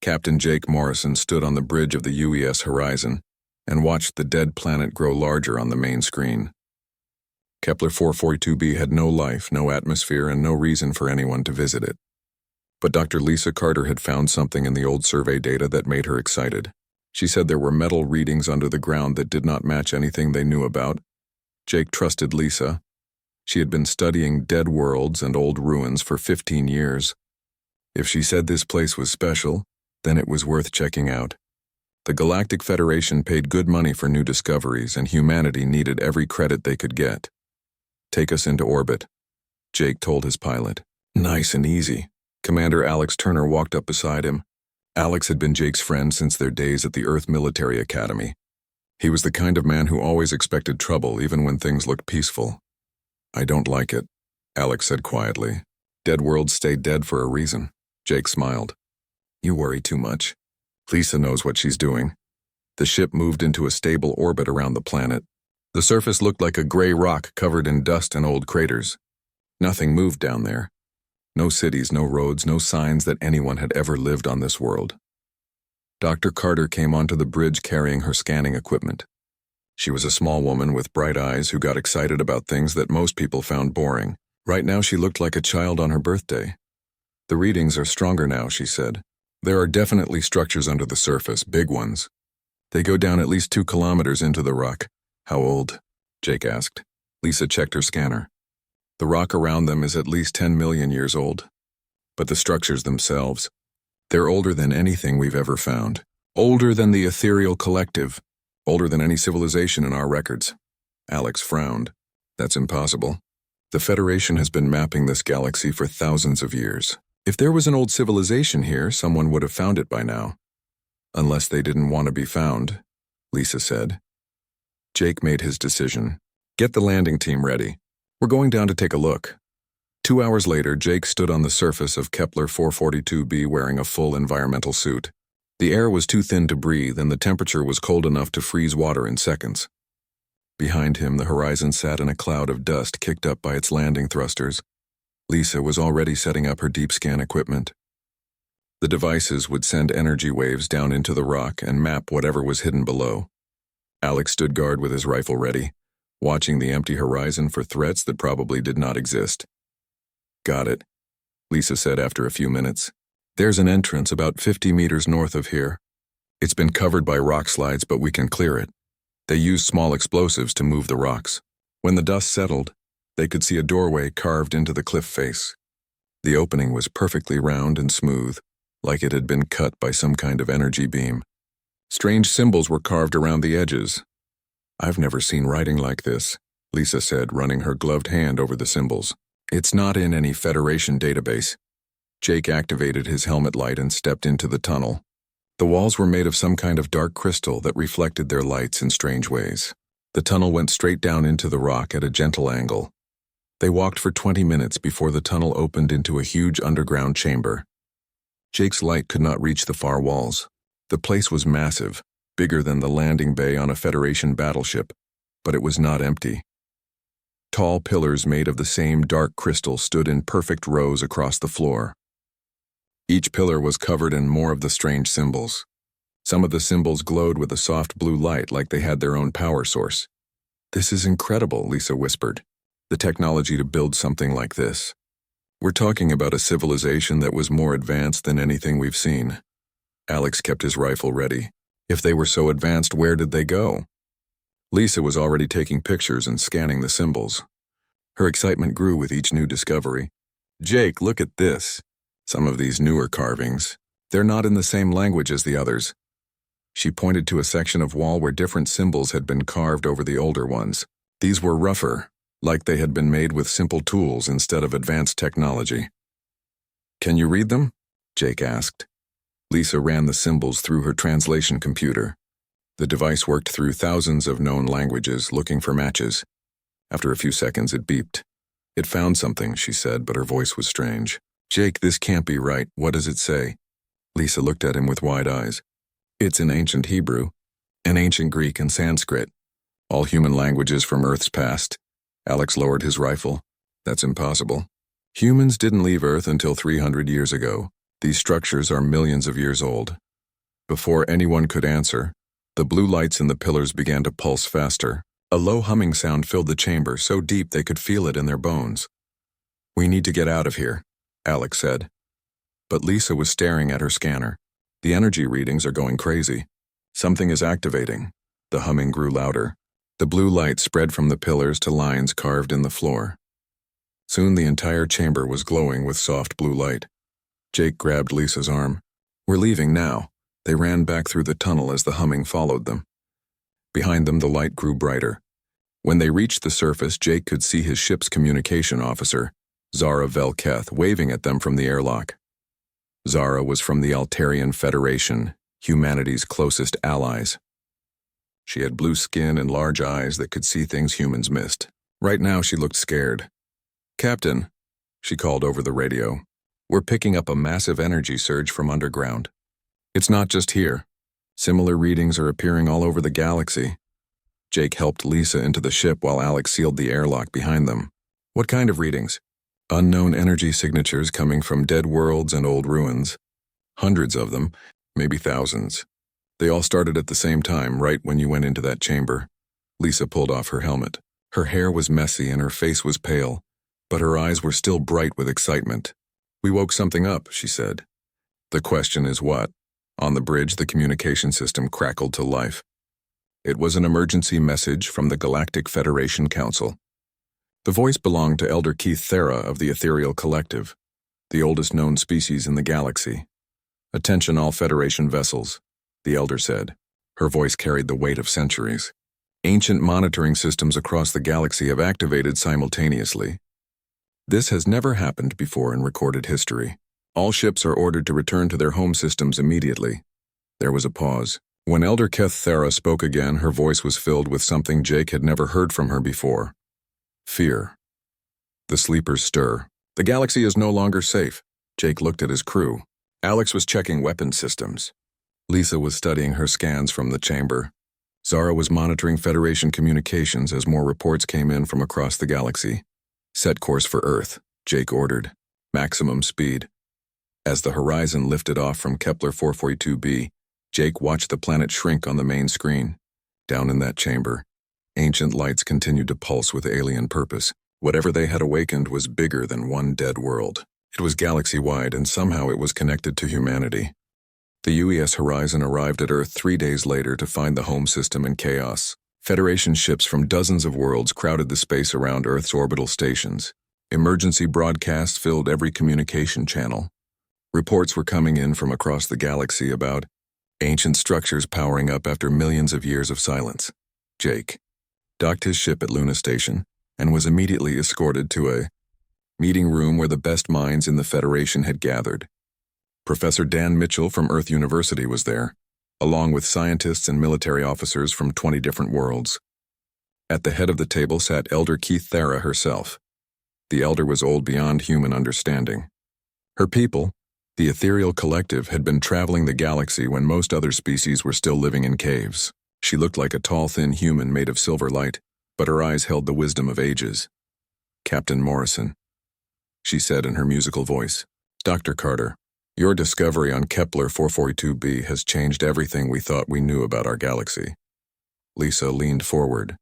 Captain Jake Morrison stood on the bridge of the UES horizon and watched the dead planet grow larger on the main screen. Kepler 442b had no life, no atmosphere, and no reason for anyone to visit it. But Dr. Lisa Carter had found something in the old survey data that made her excited. She said there were metal readings under the ground that did not match anything they knew about. Jake trusted Lisa. She had been studying dead worlds and old ruins for 15 years. If she said this place was special, then it was worth checking out. The Galactic Federation paid good money for new discoveries, and humanity needed every credit they could get. "Take us into orbit," Jake told his pilot. "Nice and easy." Commander Alex Turner walked up beside him. Alex had been Jake's friend since their days at the Earth Military Academy. He was the kind of man who always expected trouble even when things looked peaceful. "I don't like it," Alex said quietly. "Dead worlds stay dead for a reason." Jake smiled. "You worry too much. Lisa knows what she's doing." The ship moved into a stable orbit around the planet. The surface looked like a gray rock covered in dust and old craters. Nothing moved down there. No cities, no roads, no signs that anyone had ever lived on this world. Dr. Carter came onto the bridge carrying her scanning equipment. She was a small woman with bright eyes who got excited about things that most people found boring. Right now she looked like a child on her birthday. "The readings are stronger now," she said. "There are definitely structures under the surface, big ones. They go down at least 2 kilometers into the rock." "How old?" Jake asked. Lisa checked her scanner. "The rock around them is at least 10 million years old. But the structures themselves, they're older than anything we've ever found. Older than the ethereal collective. Older than any civilization in our records." Alex frowned. "That's impossible. The Federation has been mapping this galaxy for thousands of years. If there was an old civilization here, someone would have found it by now. Unless they didn't want to be found," Lisa said. Jake made his decision. "Get the landing team ready. We're going down to take a look." 2 hours later, Jake stood on the surface of Kepler 442b wearing a full environmental suit. The air was too thin to breathe, and the temperature was cold enough to freeze water in seconds. Behind him, the horizon sat in a cloud of dust kicked up by its landing thrusters. Lisa was already setting up her deep scan equipment. The devices would send energy waves down into the rock and map whatever was hidden below. Alex stood guard with his rifle ready, watching the empty horizon for threats that probably did not exist. "Got it," Lisa said after a few minutes. "There's an entrance about 50 meters north of here. It's been covered by rock slides, but we can clear it. They used small explosives to move the rocks. When the dust settled, they could see a doorway carved into the cliff face. The opening was perfectly round and smooth, like it had been cut by some kind of energy beam. Strange symbols were carved around the edges. "I've never seen writing like this," Lisa said, running her gloved hand over the symbols. "It's not in any Federation database." Jake activated his helmet light and stepped into the tunnel. The walls were made of some kind of dark crystal that reflected their lights in strange ways. The tunnel went straight down into the rock at a gentle angle. They walked for 20 minutes before the tunnel opened into a huge underground chamber. Jake's light could not reach the far walls. The place was massive, bigger than the landing bay on a Federation battleship, but it was not empty. Tall pillars made of the same dark crystal stood in perfect rows across the floor. Each pillar was covered in more of the strange symbols. Some of the symbols glowed with a soft blue light like they had their own power source. "This is incredible," Lisa whispered. "The technology to build something like this. We're talking about a civilization that was more advanced than anything we've seen." Alex kept his rifle ready. If they were so advanced, where did they go? Lisa was already taking pictures and scanning the symbols. Her excitement grew with each new discovery. "Jake, look at this. Some of these newer carvings. They're not in the same language as the others." She pointed to a section of wall where different symbols had been carved over the older ones. These were rougher, like they had been made with simple tools instead of advanced technology. "Can you read them?" Jake asked. Lisa ran the symbols through her translation computer. The device worked through thousands of known languages, looking for matches. After a few seconds, it beeped. "It found something," she said, but her voice was strange. "Jake, this can't be right. What does it say?" Lisa looked at him with wide eyes. "It's in ancient Hebrew, and ancient Greek and Sanskrit. All human languages from Earth's past." Alex lowered his rifle. "That's impossible. Humans didn't leave Earth until 300 years ago. These structures are millions of years old. Before anyone could answer, the blue lights in the pillars began to pulse faster. A low humming sound filled the chamber so deep they could feel it in their bones. "We need to get out of here," Alex said. But Lisa was staring at her scanner. "The energy readings are going crazy. Something is activating." The humming grew louder. The blue light spread from the pillars to lines carved in the floor. Soon the entire chamber was glowing with soft blue light. Jake grabbed Lisa's arm. "We're leaving now." They ran back through the tunnel as the humming followed them. Behind them, the light grew brighter. When they reached the surface, Jake could see his ship's communication officer, Zara Velketh, waving at them from the airlock. Zara was from the Altarian Federation, humanity's closest allies. She had blue skin and large eyes that could see things humans missed. Right now, she looked scared. "Captain," she called over the radio, "we're picking up a massive energy surge from underground. It's not just here. Similar readings are appearing all over the galaxy." Jake helped Lisa into the ship while Alex sealed the airlock behind them. "What kind of readings?" "Unknown energy signatures coming from dead worlds and old ruins. Hundreds of them, maybe thousands. They all started at the same time, right when you went into that chamber." Lisa pulled off her helmet. Her hair was messy and her face was pale, but her eyes were still bright with excitement. "We woke something up," she said. "The question is what?" On the bridge, the communication system crackled to life. It was an emergency message from the Galactic Federation Council. The voice belonged to Elder Keith Thera of the Ethereal Collective, the oldest known species in the galaxy. "Attention all Federation vessels," the Elder said. Her voice carried the weight of centuries. "Ancient monitoring systems across the galaxy have activated simultaneously. This has never happened before in recorded history. All ships are ordered to return to their home systems immediately." There was a pause. When Elder Keth Thera spoke again, her voice was filled with something Jake had never heard from her before. Fear. The sleepers stir. "The galaxy is no longer safe." Jake looked at his crew. Alex was checking weapon systems. Lisa was studying her scans from the chamber. Zara was monitoring Federation communications as more reports came in from across the galaxy. "Set course for Earth," Jake ordered. "Maximum speed." As the horizon lifted off from Kepler 442b, Jake watched the planet shrink on the main screen. Down in that chamber, ancient lights continued to pulse with alien purpose. Whatever they had awakened was bigger than one dead world. It was galaxy-wide, and somehow it was connected to humanity. The UES Horizon arrived at Earth 3 days later to find the home system in chaos. Federation ships from dozens of worlds crowded the space around Earth's orbital stations. Emergency broadcasts filled every communication channel. Reports were coming in from across the galaxy about ancient structures powering up after millions of years of silence. Jake docked his ship at Luna Station and was immediately escorted to a meeting room where the best minds in the Federation had gathered. Professor Dan Mitchell from Earth University was there, along with scientists and military officers from 20 different worlds. At the head of the table sat Elder Keith Thera herself. The Elder was old beyond human understanding. Her people, the Ethereal Collective, had been traveling the galaxy when most other species were still living in caves. She looked like a tall, thin human made of silver light, but her eyes held the wisdom of ages. "Captain Morrison," she said in her musical voice. "Dr. Carter, your discovery on Kepler 442b has changed everything we thought we knew about our galaxy." Lisa leaned forward.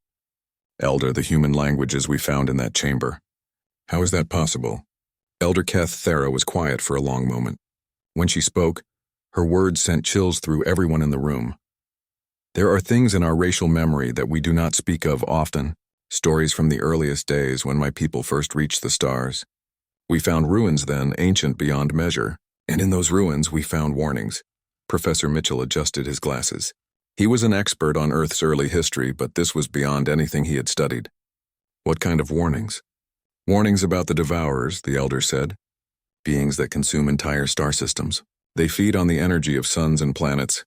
"Elder, the human languages we found in that chamber. How is that possible?" Elder Keth Thera was quiet for a long moment. When she spoke, her words sent chills through everyone in the room. "There are things in our racial memory that we do not speak of often, stories from the earliest days when my people first reached the stars. We found ruins then, ancient beyond measure, and in those ruins we found warnings." Professor Mitchell adjusted his glasses. He was an expert on Earth's early history, but this was beyond anything he had studied. "What kind of warnings?" "Warnings about the Devourers," the Elder said. "Beings that consume entire star systems. They feed on the energy of suns and planets,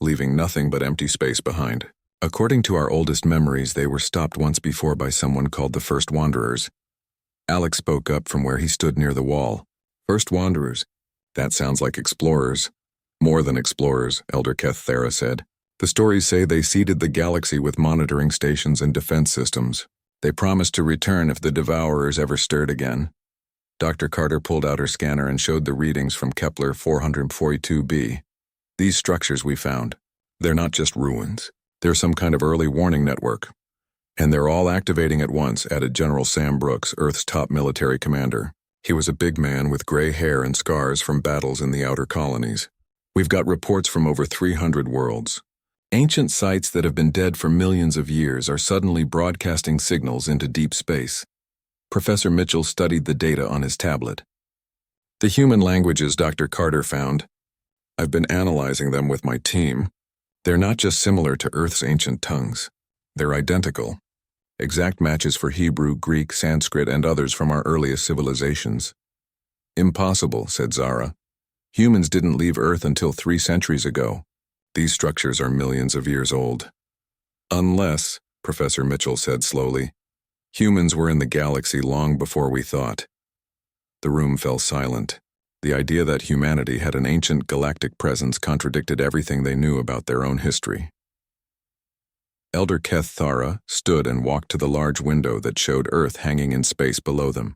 leaving nothing but empty space behind. According to our oldest memories, they were stopped once before by someone called the First Wanderers." Alex spoke up from where he stood near the wall. "First Wanderers? That sounds like explorers." "More than explorers," Elder Keth Thera said. "The stories say they seeded the galaxy with monitoring stations and defense systems. They promised to return if the Devourers ever stirred again. Dr. Carter pulled out her scanner and showed the readings from Kepler 442b. These structures we found, they're not just ruins. They're some kind of early warning network. And they're all activating at once, added General Sam Brooks, Earth's top military commander. He was a big man with gray hair and scars from battles in the outer colonies. We've got reports from over 300 worlds. Ancient sites that have been dead for millions of years are suddenly broadcasting signals into deep space. Professor Mitchell studied the data on his tablet. The human languages Dr. Carter found, I've been analyzing them with my team. They're not just similar to Earth's ancient tongues. They're identical. Exact matches for Hebrew, Greek, Sanskrit, and others from our earliest civilizations. Impossible, said Zara. Humans didn't leave Earth until 3 centuries ago. These structures are millions of years old. Unless, Professor Mitchell said slowly, humans were in the galaxy long before we thought. The room fell silent. The idea that humanity had an ancient galactic presence contradicted everything they knew about their own history. Elder Keth Thara stood and walked to the large window that showed Earth hanging in space below them.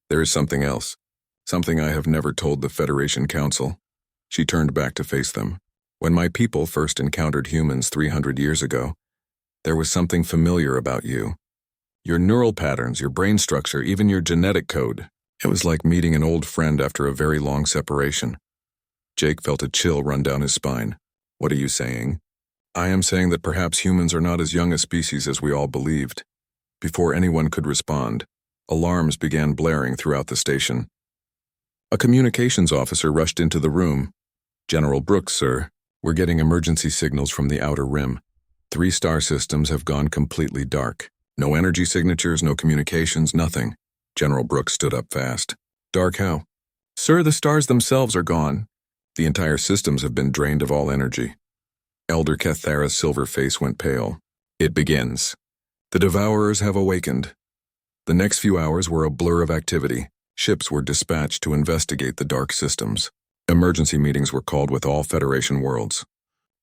There is something else, something I have never told the Federation Council. She turned back to face them. When my people first encountered humans 300 years ago, there was something familiar about you. Your neural patterns, your brain structure, even your genetic code. It was like meeting an old friend after a very long separation. Jake felt a chill run down his spine. What are you saying? I am saying that perhaps humans are not as young a species as we all believed. Before anyone could respond, alarms began blaring throughout the station. A communications officer rushed into the room. General Brooks, sir. We're getting emergency signals from the outer rim. 3 star systems have gone completely dark. No energy signatures, no communications, nothing. General Brooks stood up fast. Dark how? Sir, the stars themselves are gone. The entire systems have been drained of all energy. Elder Kethara's silver face went pale. It begins. The Devourers have awakened. The next few hours were a blur of activity. Ships were dispatched to investigate the dark systems. Emergency meetings were called with all Federation worlds.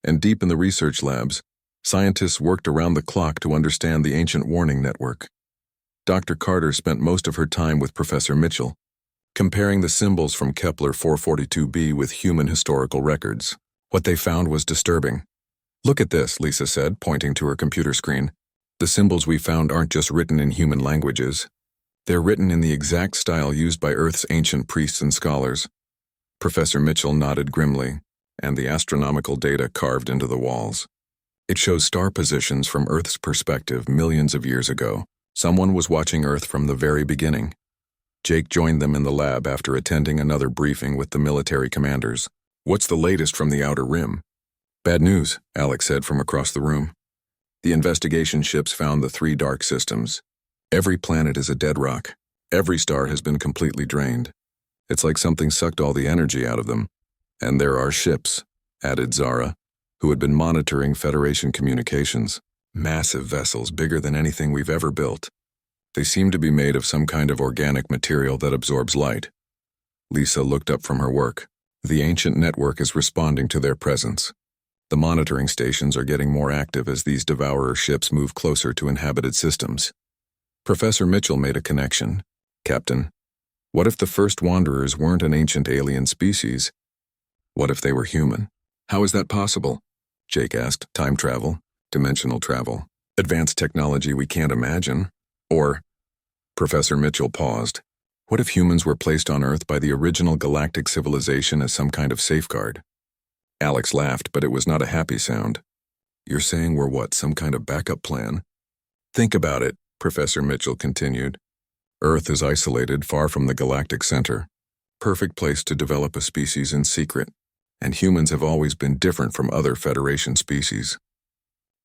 And deep in the research labs, scientists worked around the clock to understand the ancient warning network. Dr. Carter spent most of her time with Professor Mitchell, comparing the symbols from Kepler 442b with human historical records. What they found was disturbing. Look at this, Lisa said, pointing to her computer screen. The symbols we found aren't just written in human languages. They're written in the exact style used by Earth's ancient priests and scholars. Professor Mitchell nodded grimly, and the astronomical data carved into the walls. It shows star positions from Earth's perspective millions of years ago. Someone was watching Earth from the very beginning. Jake joined them in the lab after attending another briefing with the military commanders. What's the latest from the outer rim? Bad news, Alex said from across the room. The investigation ships found the 3 dark systems. Every planet is a dead rock. Every star has been completely drained. It's like something sucked all the energy out of them. And there are ships, added Zara, who had been monitoring Federation communications. Massive vessels, bigger than anything we've ever built. They seem to be made of some kind of organic material that absorbs light. Lisa looked up from her work. The ancient network is responding to their presence. The monitoring stations are getting more active as these Devourer ships move closer to inhabited systems. Professor Mitchell made a connection. Captain, what if the first Wanderers weren't an ancient alien species? What if they were human? How is that possible? Jake asked. Time travel, dimensional travel, advanced technology we can't imagine. Or, Professor Mitchell paused. What if humans were placed on Earth by the original galactic civilization as some kind of safeguard? Alex laughed, but it was not a happy sound. You're saying we're what, some kind of backup plan? Think about it, Professor Mitchell continued. Earth is isolated, far from the galactic center. Perfect place to develop a species in secret. And humans have always been different from other Federation species.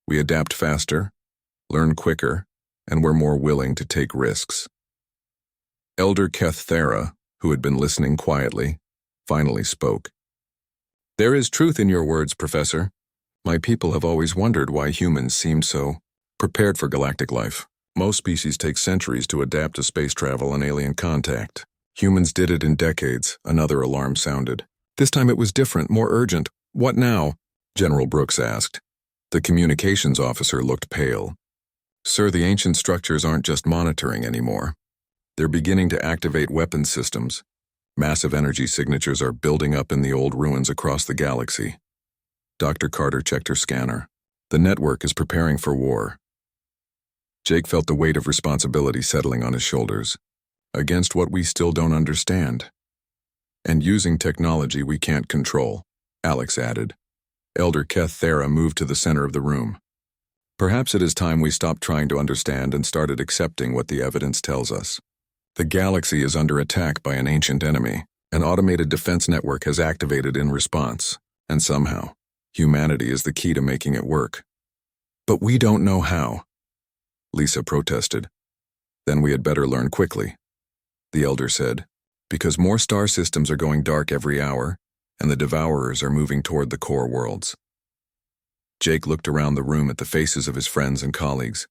We adapt faster, learn quicker, and we're more willing to take risks. Elder Keth Thara, who had been listening quietly, finally spoke. There is truth in your words, Professor. My people have always wondered why humans seemed so prepared for galactic life. Most species take centuries to adapt to space travel and alien contact. Humans did it in decades. Another alarm sounded. This time it was different, more urgent. What now? General Brooks asked. The communications officer looked pale. Sir, the ancient structures aren't just monitoring anymore. They're beginning to activate weapons systems. Massive energy signatures are building up in the old ruins across the galaxy. Dr. Carter checked her scanner. The network is preparing for war. Jake felt the weight of responsibility settling on his shoulders, against what we still don't understand. And using technology we can't control, Alex added. Elder Keth Thera moved to the center of the room. Perhaps it is time we stopped trying to understand and started accepting what the evidence tells us. The galaxy is under attack by an ancient enemy. An automated defense network has activated in response, and somehow, humanity is the key to making it work. But we don't know how. Lisa protested. Then we had better learn quickly, the elder said, because more star systems are going dark every hour, and the devourers are moving toward the core worlds. Jake looked around the room at the faces of his friends and colleagues.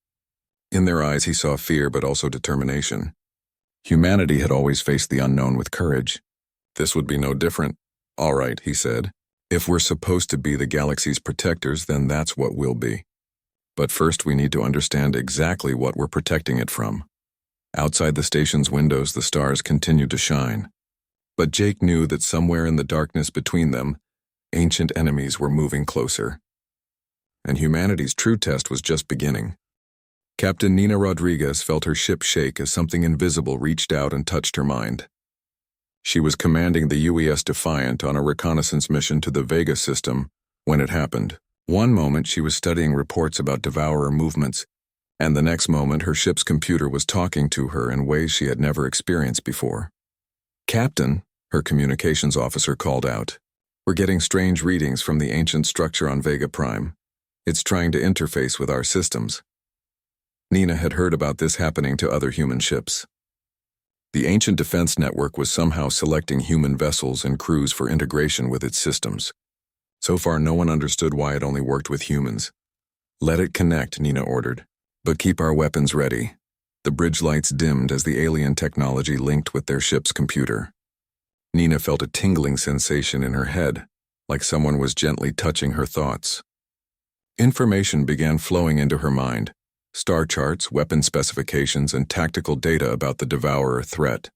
In their eyes he saw fear but also determination. Humanity had always faced the unknown with courage. This would be no different. All right, he said. If we're supposed to be the galaxy's protectors, then that's what we'll be. But first we need to understand exactly what we're protecting it from. Outside the station's windows, the stars continued to shine. But Jake knew that somewhere in the darkness between them, ancient enemies were moving closer. And humanity's true test was just beginning. Captain Nina Rodriguez felt her ship shake as something invisible reached out and touched her mind. She was commanding the UES Defiant on a reconnaissance mission to the Vega system when it happened. One moment she was studying reports about devourer movements, and the next moment her ship's computer was talking to her in ways she had never experienced before. "Captain," her communications officer called out, "we're getting strange readings from the ancient structure on Vega Prime. It's trying to interface with our systems." Nina had heard about this happening to other human ships. The ancient defense network was somehow selecting human vessels and crews for integration with its systems. So far, no one understood why it only worked with humans. "Let it connect," Nina ordered. "But keep our weapons ready." The bridge lights dimmed as the alien technology linked with their ship's computer. Nina felt a tingling sensation in her head, like someone was gently touching her thoughts. Information began flowing into her mind. Star charts, weapon specifications, and tactical data about the devourer threat.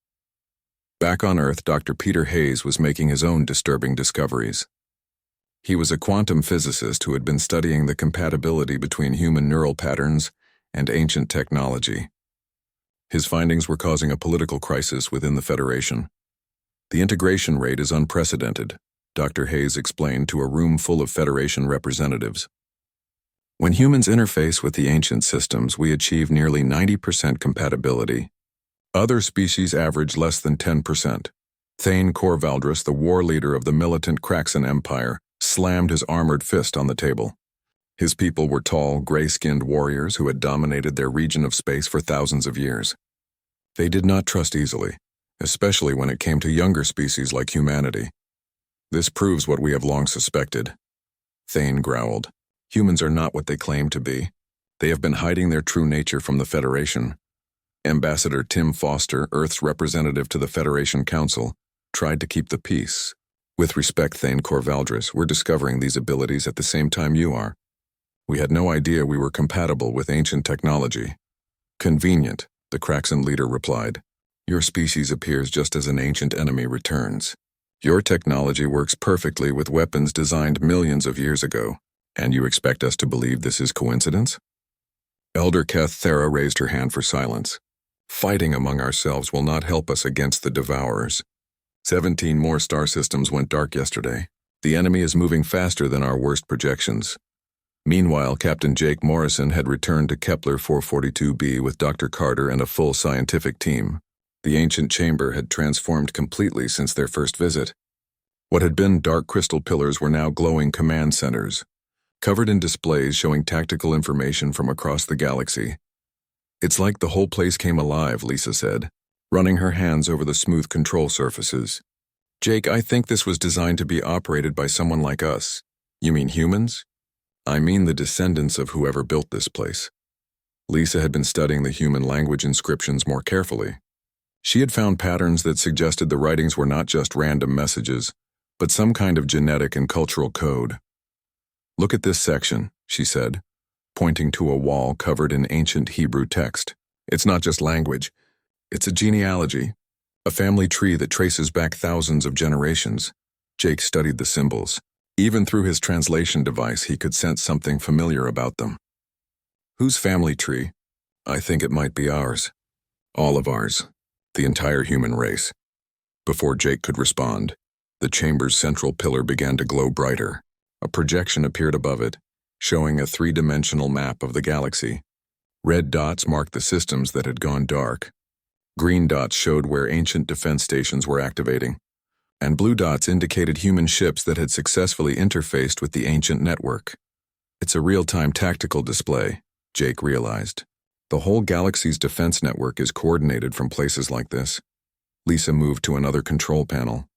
Back on Earth, Dr. Peter Hayes was making his own disturbing discoveries. He was a quantum physicist who had been studying the compatibility between human neural patterns and ancient technology. His findings were causing a political crisis within the Federation. "The integration rate is unprecedented," Dr. Hayes explained to a room full of Federation representatives. "When humans interface with the ancient systems, we achieve nearly 90% compatibility. Other species average less than 10%. Thane Corvaldris, the war leader of the militant Kraxan Empire, slammed his armored fist on the table. His people were tall, gray-skinned warriors who had dominated their region of space for thousands of years. They did not trust easily, especially when it came to younger species like humanity. This proves what we have long suspected." Thane growled. "Humans are not what they claim to be. They have been hiding their true nature from the Federation." Ambassador Tim Foster, Earth's representative to the Federation Council, tried to keep the peace. "With respect, Thane Corvaldris, we're discovering these abilities at the same time you are. We had no idea we were compatible with ancient technology." "Convenient," the Kraxan leader replied. "Your species appears just as an ancient enemy returns. Your technology works perfectly with weapons designed millions of years ago. And you expect us to believe this is coincidence?" Elder Keth Thera raised her hand for silence. "Fighting among ourselves will not help us against the devourers. 17 more star systems went dark yesterday. The enemy is moving faster than our worst projections." Meanwhile, Captain Jake Morrison had returned to Kepler 442b with Dr. Carter and a full scientific team. The ancient chamber had transformed completely since their first visit. What had been dark crystal pillars were now glowing command centers, covered in displays showing tactical information from across the galaxy. "It's like the whole place came alive," Lisa said, running her hands over the smooth control surfaces. "Jake, I think this was designed to be operated by someone like us." "You mean humans?" "I mean the descendants of whoever built this place." Lisa had been studying the human language inscriptions more carefully. She had found patterns that suggested the writings were not just random messages, but some kind of genetic and cultural code. "Look at this section," she said, pointing to a wall covered in ancient Hebrew text. "It's not just language. It's a genealogy, a family tree that traces back thousands of generations. Jake studied the symbols. Even through his translation device, he could sense something familiar about them. Whose family tree? I think it might be ours. All of ours. The entire human race. Before Jake could respond, the chamber's central pillar began to glow brighter. A projection appeared above it, showing a three-dimensional map of the galaxy. Red dots marked the systems that had gone dark. Green dots showed where ancient defense stations were activating, and blue dots indicated human ships that had successfully interfaced with the ancient network. It's a real-time tactical display, Jake realized. The whole galaxy's defense network is coordinated from places like this. Lisa moved to another control panel.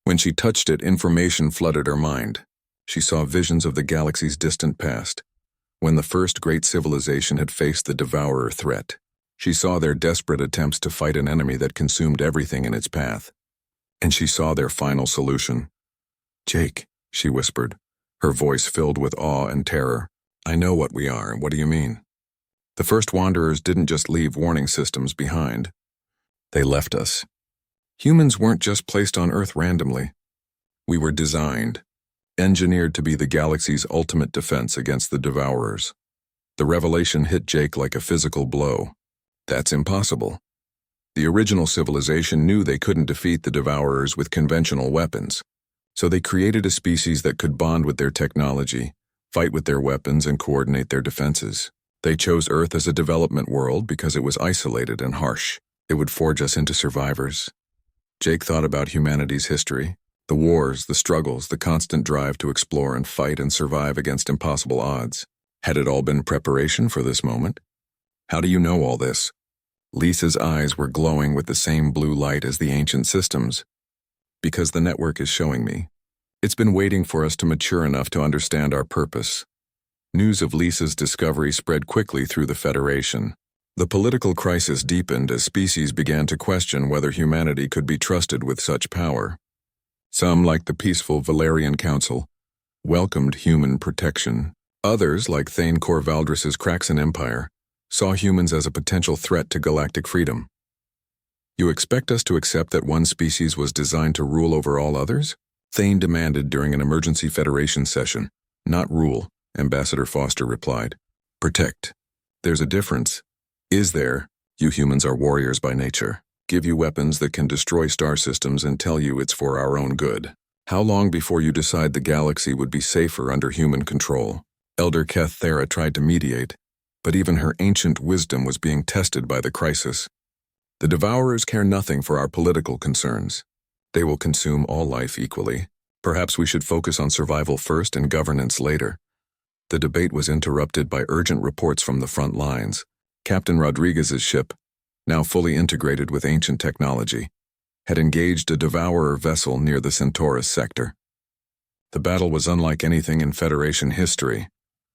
When she touched it, information flooded her mind. She saw visions of the galaxy's distant past, when the first great civilization had faced the Devourer threat. She saw their desperate attempts to fight an enemy that consumed everything in its path. And she saw their final solution. "Jake," she whispered, her voice filled with awe and terror. "I know what we are. What do you mean?" The first wanderers didn't just leave warning systems behind. They left us. Humans weren't just placed on Earth randomly. We were designed, engineered to be the galaxy's ultimate defense against the Devourers. The revelation hit Jake like a physical blow. That's impossible. The original civilization knew they couldn't defeat the Devourers with conventional weapons, so they created a species that could bond with their technology, fight with their weapons, and coordinate their defenses. They chose Earth as a development world because it was isolated and harsh. It would forge us into survivors. Jake thought about humanity's history, the wars, the struggles, the constant drive to explore and fight and survive against impossible odds. Had it all been preparation for this moment? How do you know all this? Lisa's eyes were glowing with the same blue light as the ancient systems. Because the network is showing me. It's been waiting for us to mature enough to understand our purpose. News of Lisa's discovery spread quickly through the Federation. The political crisis deepened as species began to question whether humanity could be trusted with such power. Some, like the peaceful Valerian Council, welcomed human protection. Others, like Thane Cor Valdris's Kraxan Empire, saw humans as a potential threat to galactic freedom. "You expect us to accept that one species was designed to rule over all others?" Thane demanded during an emergency Federation session. "Not rule," Ambassador Foster replied. "Protect. There's a difference." "Is there? You humans are warriors by nature. Give you weapons that can destroy star systems and tell you it's for our own good. How long before you decide the galaxy would be safer under human control?" Elder Keth Thera tried to mediate, but even her ancient wisdom was being tested by the crisis. "The Devourers care nothing for our political concerns. They will consume all life equally. Perhaps we should focus on survival first and governance later." The debate was interrupted by urgent reports from the front lines. Captain Rodriguez's ship, now fully integrated with ancient technology, had engaged a Devourer vessel near the Centaurus sector. The battle was unlike anything in Federation history.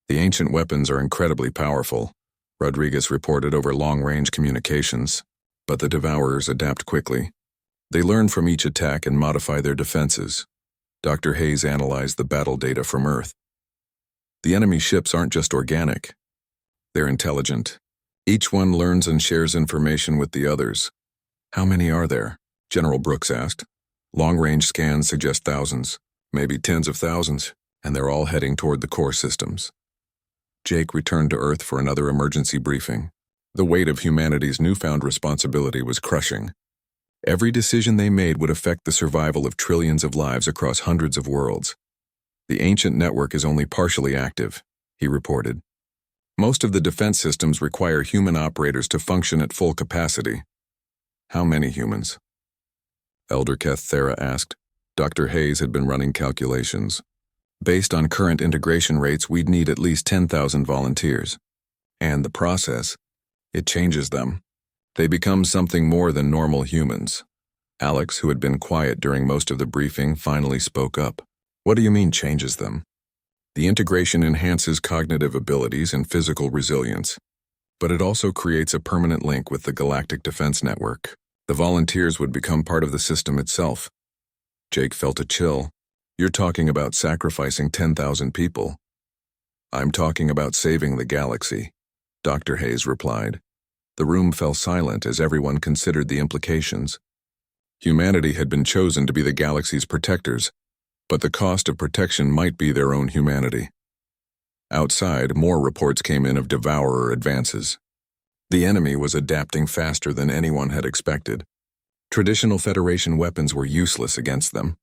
The ancient weapons are incredibly powerful, Rodriguez reported over long-range communications, but the Devourers adapt quickly. They learn from each attack and modify their defenses. Dr. Hayes analyzed the battle data from Earth. The enemy ships aren't just organic. They're intelligent. Each one learns and shares information with the others. "How many are there?" General Brooks asked. "Long-range scans suggest thousands, maybe tens of thousands, and they're all heading toward the core systems." Jake returned to Earth for another emergency briefing. The weight of humanity's newfound responsibility was crushing. Every decision they made would affect the survival of trillions of lives across hundreds of worlds. "The ancient network is only partially active," he reported. "Most of the defense systems require human operators to function at full capacity." "How many humans?" Elder Keth Thera asked. Dr. Hayes had been running calculations. "Based on current integration rates, we'd need at least 10,000 volunteers. And the process, it changes them. They become something more than normal humans." Alex, who had been quiet during most of the briefing, finally spoke up. "What do you mean changes them?" "The integration enhances cognitive abilities and physical resilience, but it also creates a permanent link with the Galactic Defense Network. The volunteers would become part of the system itself." Jake felt a chill. "You're talking about sacrificing 10,000 people." "I'm talking about saving the galaxy," Dr. Hayes replied. The room fell silent as everyone considered the implications. Humanity had been chosen to be the galaxy's protectors, but the cost of protection might be their own humanity. Outside, more reports came in of devourer advances. The enemy was adapting faster than anyone had expected. Traditional Federation weapons were useless against them.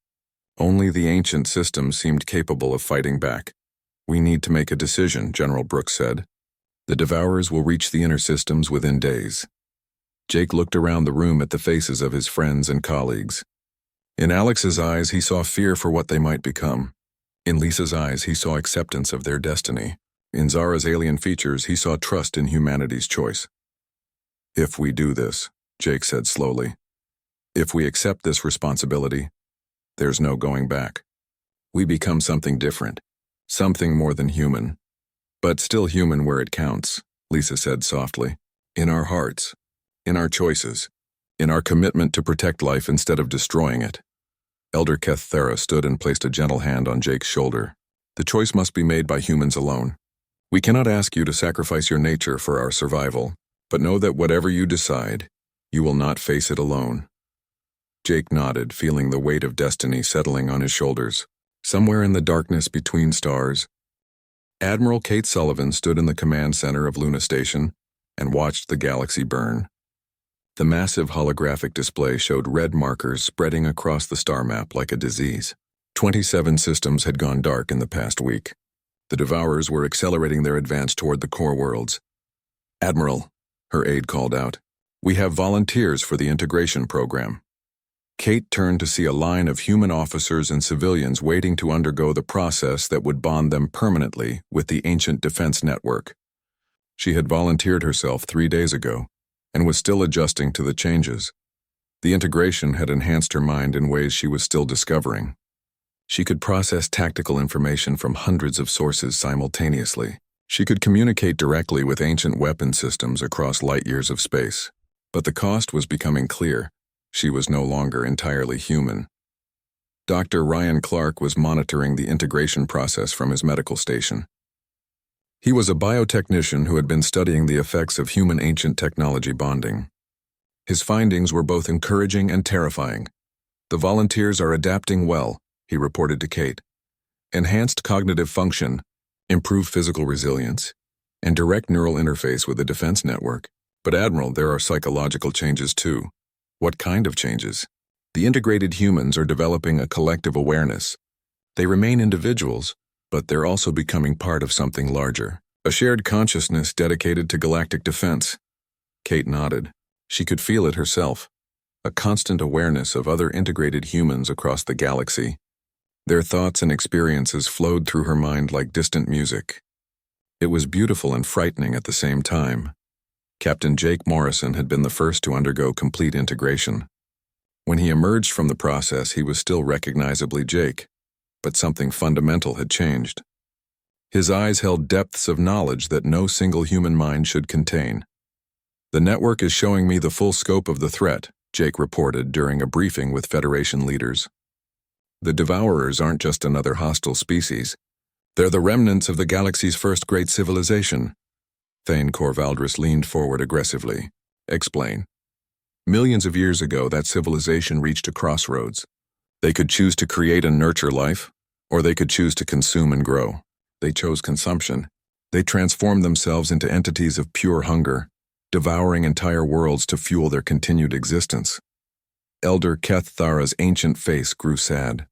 Only the ancient systems seemed capable of fighting back. "We need to make a decision," General Brooks said. "The devourers will reach the inner systems within days." Jake looked around the room at the faces of his friends and colleagues. In Alex's eyes, he saw fear for what they might become. In Lisa's eyes, he saw acceptance of their destiny. In Zara's alien features, he saw trust in humanity's choice. "If we do this," Jake said slowly, "if we accept this responsibility, there's no going back. We become something different, something more than human. But still human where it counts," Lisa said softly. "In our hearts, in our choices, in our commitment to protect life instead of destroying it." Elder Keth Thera stood and placed a gentle hand on Jake's shoulder. "The choice must be made by humans alone. We cannot ask you to sacrifice your nature for our survival, but know that whatever you decide, you will not face it alone." Jake nodded, feeling the weight of destiny settling on his shoulders. Somewhere in the darkness between stars, Admiral Kate Sullivan stood in the command center of Luna Station and watched the galaxy burn. The massive holographic display showed red markers spreading across the star map like a disease. 27 systems had gone dark in the past week. The Devourers were accelerating their advance toward the core worlds. "Admiral," her aide called out, "we have volunteers for the integration program." Kate turned to see a line of human officers and civilians waiting to undergo the process that would bond them permanently with the ancient defense network. She had volunteered herself 3 days ago and was still adjusting to the changes. The integration had enhanced her mind in ways she was still discovering. She could process tactical information from hundreds of sources simultaneously. She could communicate directly with ancient weapon systems across light years of space. But the cost was becoming clear. She was no longer entirely human. Dr. Ryan Clark was monitoring the integration process from his medical station. He was a biotechnician who had been studying the effects of human ancient technology bonding. His findings were both encouraging and terrifying. "The volunteers are adapting well," he reported to Kate. "Enhanced cognitive function, improved physical resilience, and direct neural interface with the defense network. But Admiral, there are psychological changes too." "What kind of changes?" "The integrated humans are developing a collective awareness. They remain individuals, but they're also becoming part of something larger. A shared consciousness dedicated to galactic defense." Kate nodded. She could feel it herself. A constant awareness of other integrated humans across the galaxy. Their thoughts and experiences flowed through her mind like distant music. It was beautiful and frightening at the same time. Captain Jake Morrison had been the first to undergo complete integration. When he emerged from the process, he was still recognizably Jake, but something fundamental had changed. His eyes held depths of knowledge that no single human mind should contain. "The network is showing me the full scope of the threat," Jake reported during a briefing with Federation leaders. "The Devourers aren't just another hostile species. They're the remnants of the galaxy's first great civilization." Thane Corvaldris leaned forward aggressively. "Explain." "Millions of years ago, that civilization reached a crossroads. They could choose to create and nurture life, or they could choose to consume and grow. They chose consumption. They transformed themselves into entities of pure hunger, devouring entire worlds to fuel their continued existence." Elder Keth Thara's ancient face grew sad.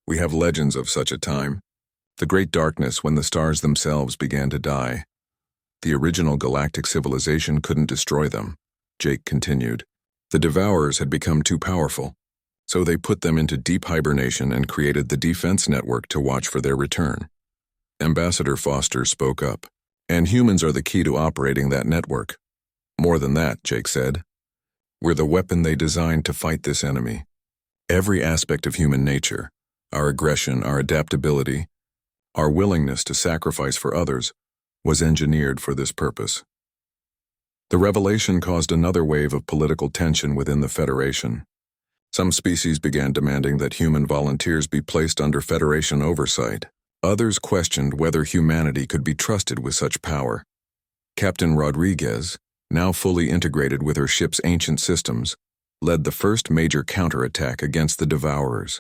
"We have legends of such a time. The Great Darkness, when the stars themselves began to die. The original galactic civilization couldn't destroy them," Jake continued. "The Devourers had become too powerful, so they put them into deep hibernation and created the defense network to watch for their return." Ambassador Foster spoke up. "And humans are the key to operating that network." "More than that," Jake said. "We're the weapon they designed to fight this enemy. Every aspect of human nature, our aggression, our adaptability, our willingness to sacrifice for others, was engineered for this purpose." The revelation caused another wave of political tension within the Federation. Some species began demanding that human volunteers be placed under Federation oversight. Others questioned whether humanity could be trusted with such power. Captain Rodriguez, now fully integrated with her ship's ancient systems, led the first major counterattack against the Devourers.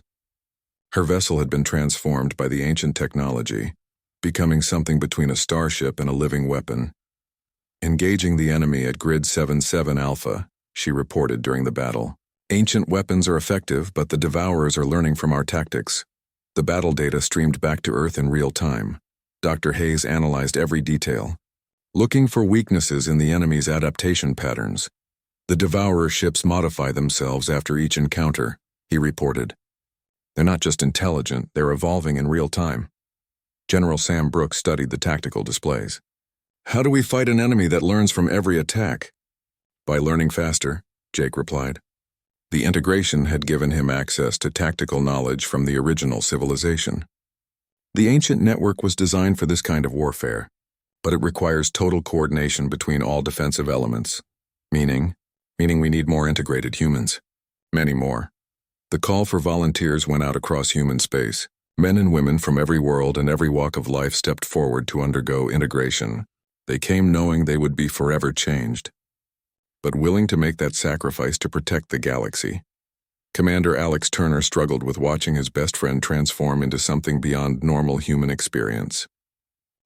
Her vessel had been transformed by the ancient technology, becoming something between a starship and a living weapon. Engaging the enemy at Grid 77 Alpha, she reported during the battle. Ancient weapons are effective, but the Devourers are learning from our tactics. The battle data streamed back to Earth in real time. Dr. Hayes analyzed every detail, looking for weaknesses in the enemy's adaptation patterns. The Devourer ships modify themselves after each encounter, he reported. They're not just intelligent, they're evolving in real time. General Sam Brooks studied the tactical displays. How do we fight an enemy that learns from every attack? By learning faster, Jake replied. The integration had given him access to tactical knowledge from the original civilization. The ancient network was designed for this kind of warfare, but it requires total coordination between all defensive elements, meaning we need more integrated humans. Many more. The call for volunteers went out across human space. Men and women from every world and every walk of life stepped forward to undergo integration. They came knowing they would be forever changed, but willing to make that sacrifice to protect the galaxy. Commander Alex Turner struggled with watching his best friend transform into something beyond normal human experience.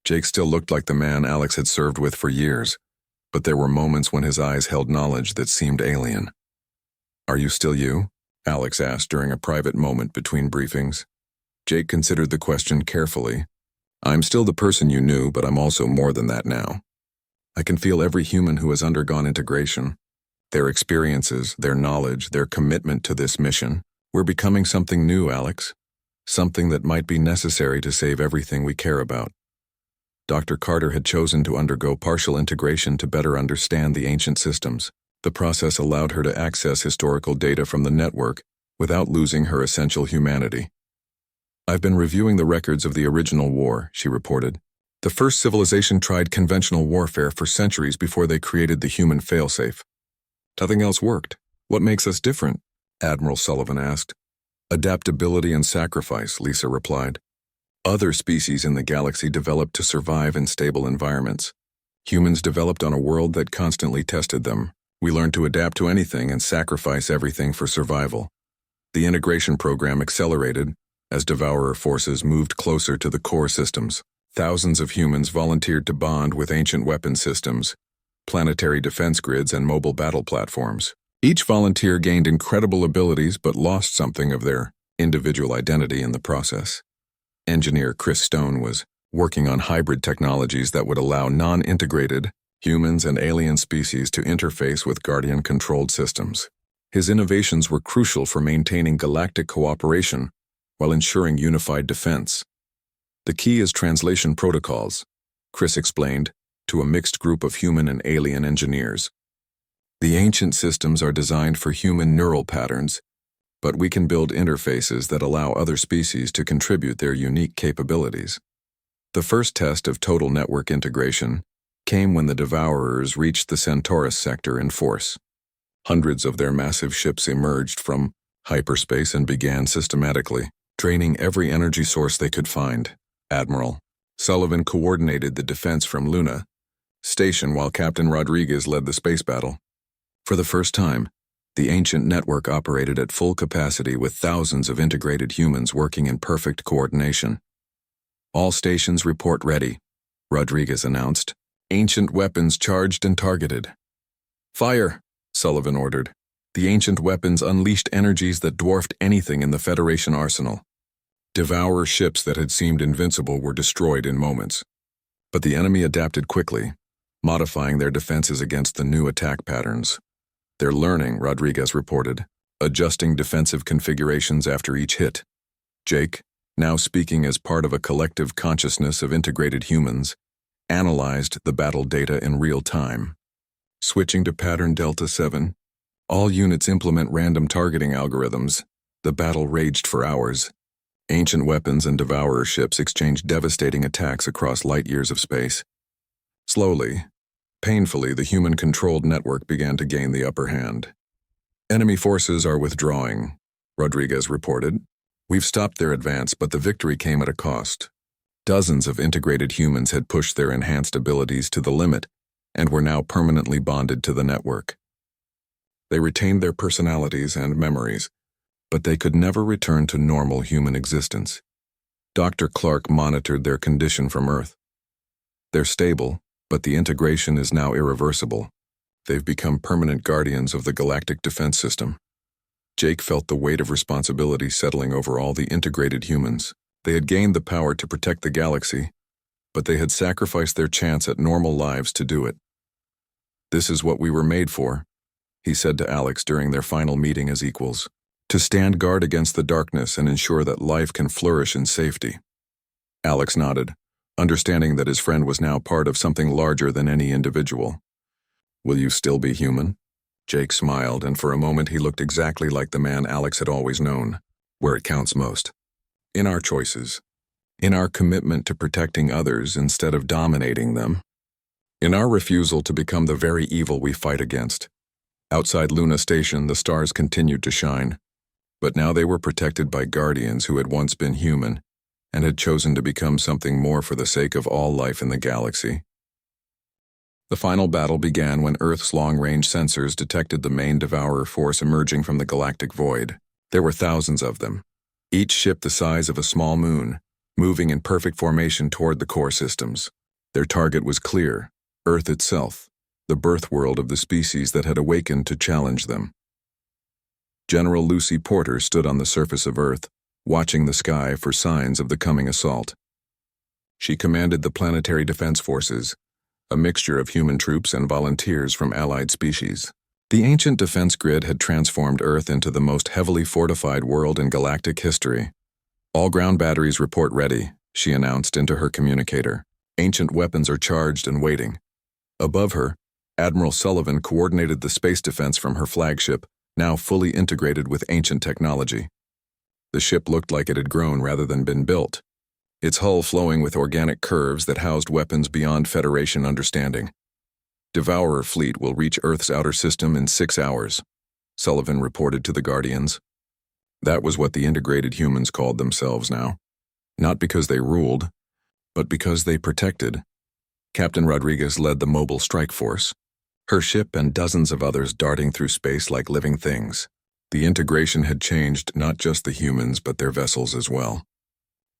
Jake still looked like the man Alex had served with for years, but there were moments when his eyes held knowledge that seemed alien. Are you still you? Alex asked during a private moment between briefings. Jake considered the question carefully. I'm still the person you knew, but I'm also more than that now. I can feel every human who has undergone integration. Their experiences, their knowledge, their commitment to this mission. We're becoming something new, Alex. Something that might be necessary to save everything we care about. Dr. Carter had chosen to undergo partial integration to better understand the ancient systems. The process allowed her to access historical data from the network without losing her essential humanity. I've been reviewing the records of the original war, she reported. The first civilization tried conventional warfare for centuries before they created the human failsafe. Nothing else worked. What makes us different? Admiral Sullivan asked. Adaptability and sacrifice, Lisa replied. Other species in the galaxy developed to survive in stable environments. Humans developed on a world that constantly tested them. We learned to adapt to anything and sacrifice everything for survival. The integration program accelerated as Devourer forces moved closer to the core systems. Thousands of humans volunteered to bond with ancient weapon systems, planetary defense grids, and mobile battle platforms. Each volunteer gained incredible abilities but lost something of their individual identity in the process. Engineer Chris Stone was working on hybrid technologies that would allow non-integrated humans and alien species to interface with Guardian-controlled systems. His innovations were crucial for maintaining galactic cooperation while ensuring unified defense. The key is translation protocols, Chris explained to a mixed group of human and alien engineers. The ancient systems are designed for human neural patterns, but we can build interfaces that allow other species to contribute their unique capabilities. The first test of total network integration came when the Devourers reached the Centaurus sector in force. Hundreds of their massive ships emerged from hyperspace and began systematically draining every energy source they could find. Admiral Sullivan coordinated the defense from Luna Station while Captain Rodriguez led the space battle. For the first time, the ancient network operated at full capacity with thousands of integrated humans working in perfect coordination. All stations report ready, Rodriguez announced. Ancient weapons charged and targeted. Fire, Sullivan ordered. The ancient weapons unleashed energies that dwarfed anything in the Federation arsenal. Devourer ships that had seemed invincible were destroyed in moments. But the enemy adapted quickly, modifying their defenses against the new attack patterns. They're learning, Rodriguez reported, adjusting defensive configurations after each hit. Jake, now speaking as part of a collective consciousness of integrated humans, analyzed the battle data in real time. Switching to pattern Delta 7, all units implement random targeting algorithms. The battle raged for hours. Ancient weapons and Devourer ships exchanged devastating attacks across light years of space. Slowly, painfully, the human-controlled network began to gain the upper hand. Enemy forces are withdrawing, Rodriguez reported. We've stopped their advance, but the victory came at a cost. Dozens of integrated humans had pushed their enhanced abilities to the limit, and were now permanently bonded to the network. They retained their personalities and memories, but they could never return to normal human existence. Dr. Clark monitored their condition from Earth. They're stable, but the integration is now irreversible. They've become permanent guardians of the galactic defense system. Jake felt the weight of responsibility settling over all the integrated humans. They had gained the power to protect the galaxy, but they had sacrificed their chance at normal lives to do it. "This is what we were made for," he said to Alex during their final meeting as equals, "to stand guard against the darkness and ensure that life can flourish in safety." Alex nodded, understanding that his friend was now part of something larger than any individual. "Will you still be human?" Jake smiled, and for a moment he looked exactly like the man Alex had always known, where it counts most. In our choices. In our commitment to protecting others instead of dominating them. In our refusal to become the very evil we fight against. Outside Luna Station, the stars continued to shine, but now they were protected by guardians who had once been human and had chosen to become something more for the sake of all life in the galaxy. The final battle began when Earth's long-range sensors detected the main Devourer force emerging from the galactic void. There were thousands of them, each ship the size of a small moon, moving in perfect formation toward the core systems. Their target was clear: Earth itself, the birth world of the species that had awakened to challenge them. General Lucy Porter stood on the surface of Earth, watching the sky for signs of the coming assault. She commanded the Planetary Defense Forces, a mixture of human troops and volunteers from allied species. The ancient defense grid had transformed Earth into the most heavily fortified world in galactic history. "All ground batteries report ready," she announced into her communicator. "Ancient weapons are charged and waiting." Above her, Admiral Sullivan coordinated the space defense from her flagship, now fully integrated with ancient technology. The ship looked like it had grown rather than been built, its hull flowing with organic curves that housed weapons beyond Federation understanding. "Devourer fleet will reach Earth's outer system in 6 hours," Sullivan reported to the Guardians. That was what the integrated humans called themselves now. Not because they ruled, but because they protected. Captain Rodriguez led the mobile strike force, her ship and dozens of others darting through space like living things. The integration had changed not just the humans but their vessels as well.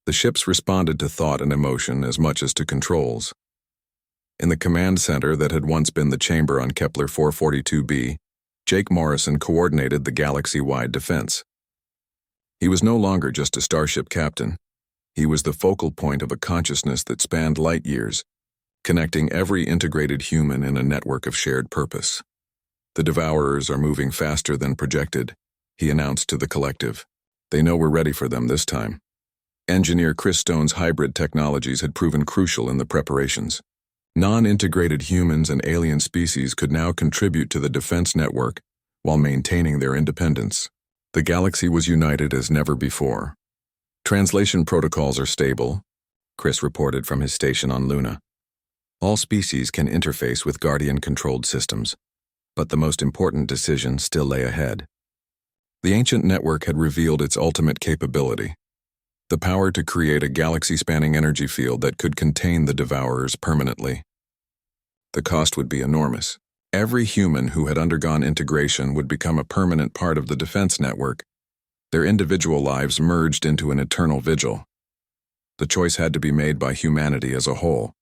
The ships responded to thought and emotion as much as to controls. In the command center that had once been the chamber on Kepler 442b, Jake Morrison coordinated the galaxy-wide defense. He was no longer just a starship captain. He was the focal point of a consciousness that spanned light years, connecting every integrated human in a network of shared purpose. "The Devourers are moving faster than projected," he announced to the collective. "They know we're ready for them this time." Engineer Chris Stone's hybrid technologies had proven crucial in the preparations. Non-integrated humans and alien species could now contribute to the defense network while maintaining their independence. The galaxy was united as never before. "Translation protocols are stable," Chris reported from his station on Luna. "All species can interface with Guardian-controlled systems, but the most important decision still lay ahead." The ancient network had revealed its ultimate capability: the power to create a galaxy-spanning energy field that could contain the Devourers permanently. The cost would be enormous. Every human who had undergone integration would become a permanent part of the defense network, their individual lives merged into an eternal vigil. The choice had to be made by humanity as a whole.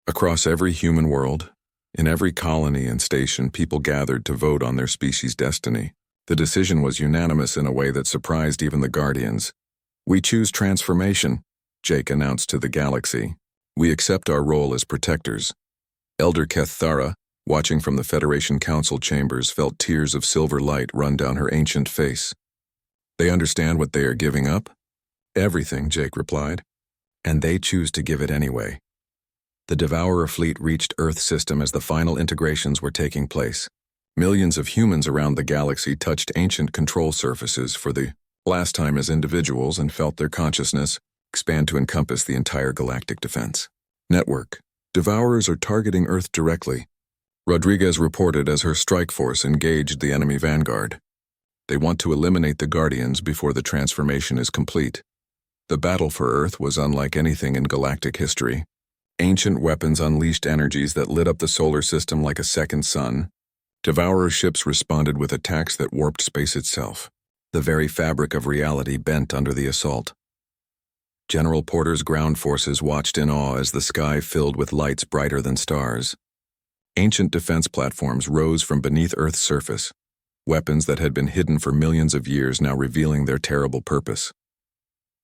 Across every human world, in every colony and station, people gathered to vote on their species' destiny. The decision was unanimous in a way that surprised even the Guardians. "We choose transformation," Jake announced to the galaxy. "We accept our role as protectors." Elder Keth Thara, watching from the Federation Council chambers, felt tears of silver light run down her ancient face. "They understand what they are giving up?" "Everything," Jake replied. "And they choose to give it anyway." The Devourer fleet reached Earth system as the final integrations were taking place. Millions of humans around the galaxy touched ancient control surfaces for the last time as individuals and felt their consciousness expand to encompass the entire galactic defense network. "Devourers are targeting Earth directly," Rodriguez reported as her strike force engaged the enemy vanguard. "They want to eliminate the Guardians before the transformation is complete." The battle for Earth was unlike anything in galactic history. Ancient weapons unleashed energies that lit up the solar system like a second sun. Devourer ships responded with attacks that warped space itself. The very fabric of reality bent under the assault. General Porter's ground forces watched in awe as the sky filled with lights brighter than stars. Ancient defense platforms rose from beneath Earth's surface, weapons that had been hidden for millions of years now revealing their terrible purpose.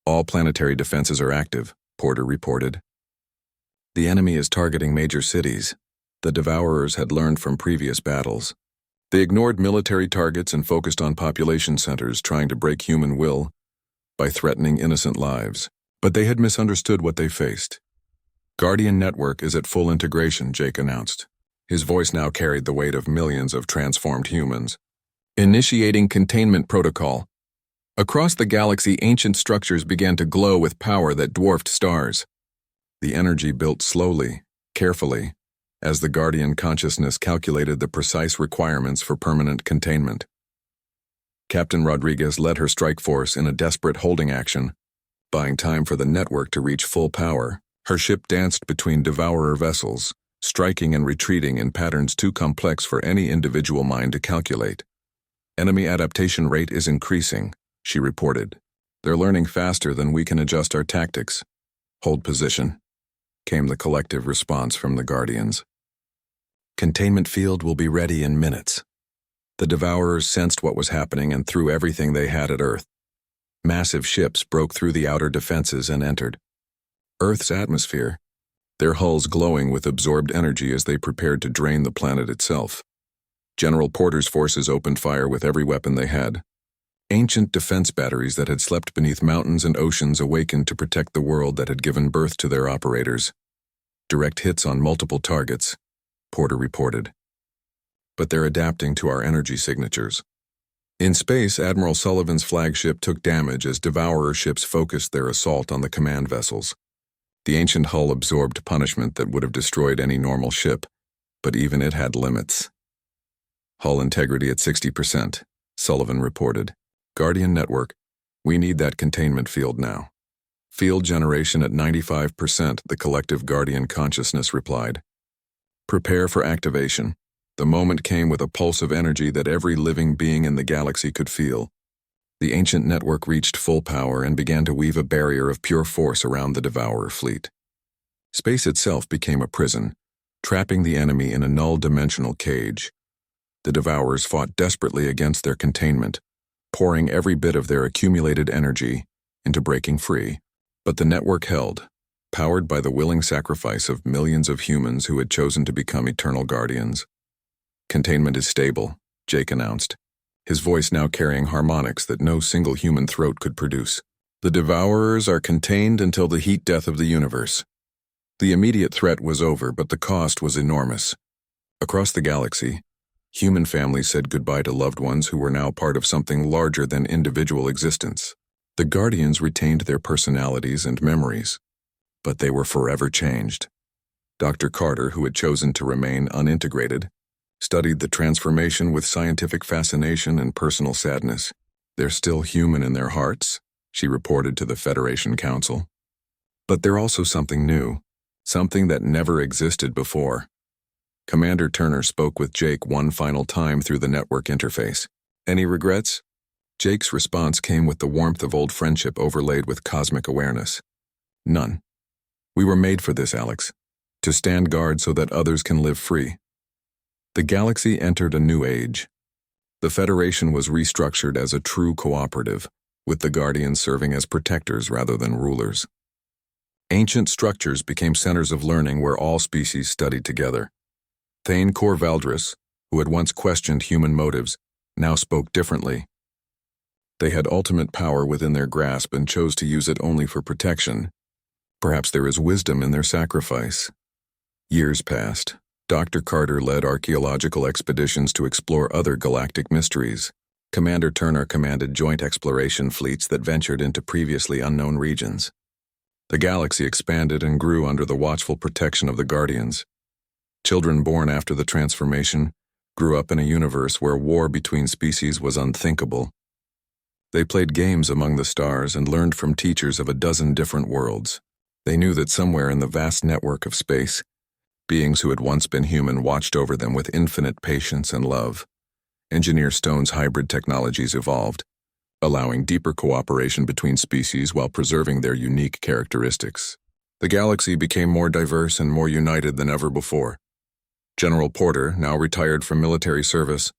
All planetary defenses are active, Porter reported. The enemy is targeting major cities. The Devourers had learned from previous battles. They ignored military targets and focused on population centers trying to break human will by threatening innocent lives. But they had misunderstood what they faced. Guardian Network is at full integration, Jake announced. His voice now carried the weight of millions of transformed humans. Initiating containment protocol. Across the galaxy, ancient structures began to glow with power that dwarfed stars. The energy built slowly, carefully, as the Guardian consciousness calculated the precise requirements for permanent containment. Captain Rodriguez led her strike force in a desperate holding action, buying time for the network to reach full power. Her ship danced between Devourer vessels, striking and retreating in patterns too complex for any individual mind to calculate. Enemy adaptation rate is increasing, she reported. They're learning faster than we can adjust our tactics. Hold position, came the collective response from the Guardians. Containment field will be ready in minutes. The Devourers sensed what was happening and threw everything they had at Earth. Massive ships broke through the outer defenses and entered Earth's atmosphere, their hulls glowing with absorbed energy as they prepared to drain the planet itself. General Porter's forces opened fire with every weapon they had. Ancient defense batteries that had slept beneath mountains and oceans awakened to protect the world that had given birth to their operators. Direct hits on multiple targets, Porter reported. But they're adapting to our energy signatures. In space, Admiral Sullivan's flagship took damage as Devourer ships focused their assault on the command vessels. The ancient hull absorbed punishment that would have destroyed any normal ship, but even it had limits. Hull integrity at 60%, Sullivan reported. Guardian Network, we need that containment field now. Field generation at 95%, the collective Guardian consciousness replied. Prepare for activation. The moment came with a pulse of energy that every living being in the galaxy could feel. The ancient network reached full power and began to weave a barrier of pure force around the Devourer fleet. Space itself became a prison, trapping the enemy in a null-dimensional cage. The Devourers fought desperately against their containment, pouring every bit of their accumulated energy into breaking free. But the network held, powered by the willing sacrifice of millions of humans who had chosen to become eternal guardians. Containment is stable, Jake announced, his voice now carrying harmonics that no single human throat could produce. The Devourers are contained until the heat death of the universe. The immediate threat was over, but the cost was enormous. Across the galaxy, human families said goodbye to loved ones who were now part of something larger than individual existence. The Guardians retained their personalities and memories, but they were forever changed. Dr. Carter, who had chosen to remain unintegrated, studied the transformation with scientific fascination and personal sadness. They're still human in their hearts, she reported to the Federation Council. But they're also something new, something that never existed before. Commander Turner spoke with Jake one final time through the network interface. Any regrets? Jake's response came with the warmth of old friendship overlaid with cosmic awareness. None. We were made for this, Alex. To stand guard so that others can live free. The galaxy entered a new age. The Federation was restructured as a true cooperative, with the Guardians serving as protectors rather than rulers. Ancient structures became centers of learning where all species studied together. Thane Cor Valdris, who had once questioned human motives, now spoke differently. They had ultimate power within their grasp and chose to use it only for protection. Perhaps there is wisdom in their sacrifice. Years passed. Dr. Carter led archaeological expeditions to explore other galactic mysteries. Commander Turner commanded joint exploration fleets that ventured into previously unknown regions. The galaxy expanded and grew under the watchful protection of the Guardians. Children born after the transformation grew up in a universe where war between species was unthinkable. They played games among the stars and learned from teachers of a dozen different worlds. They knew that somewhere in the vast network of space, beings who had once been human watched over them with infinite patience and love. Engineer Stone's hybrid technologies evolved, allowing deeper cooperation between species while preserving their unique characteristics. The galaxy became more diverse and more united than ever before. General Porter, now retired from military service,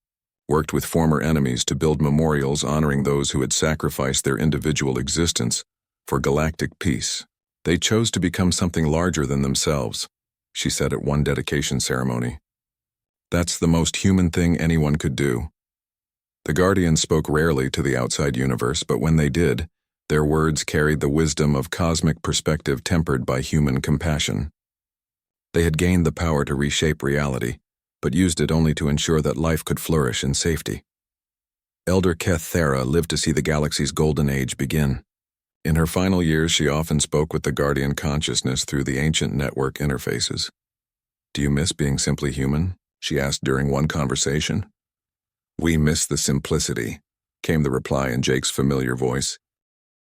worked with former enemies to build memorials honoring those who had sacrificed their individual existence for galactic peace. They chose to become something larger than themselves, she said at one dedication ceremony. That's the most human thing anyone could do. The Guardians spoke rarely to the outside universe, but when they did, their words carried the wisdom of cosmic perspective tempered by human compassion. They had gained the power to reshape reality, but used it only to ensure that life could flourish in safety. Elder Keth Thera lived to see the galaxy's golden age begin. In her final years, she often spoke with the Guardian consciousness through the ancient network interfaces. "Do you miss being simply human?" she asked during one conversation. "We miss the simplicity," came the reply in Jake's familiar voice.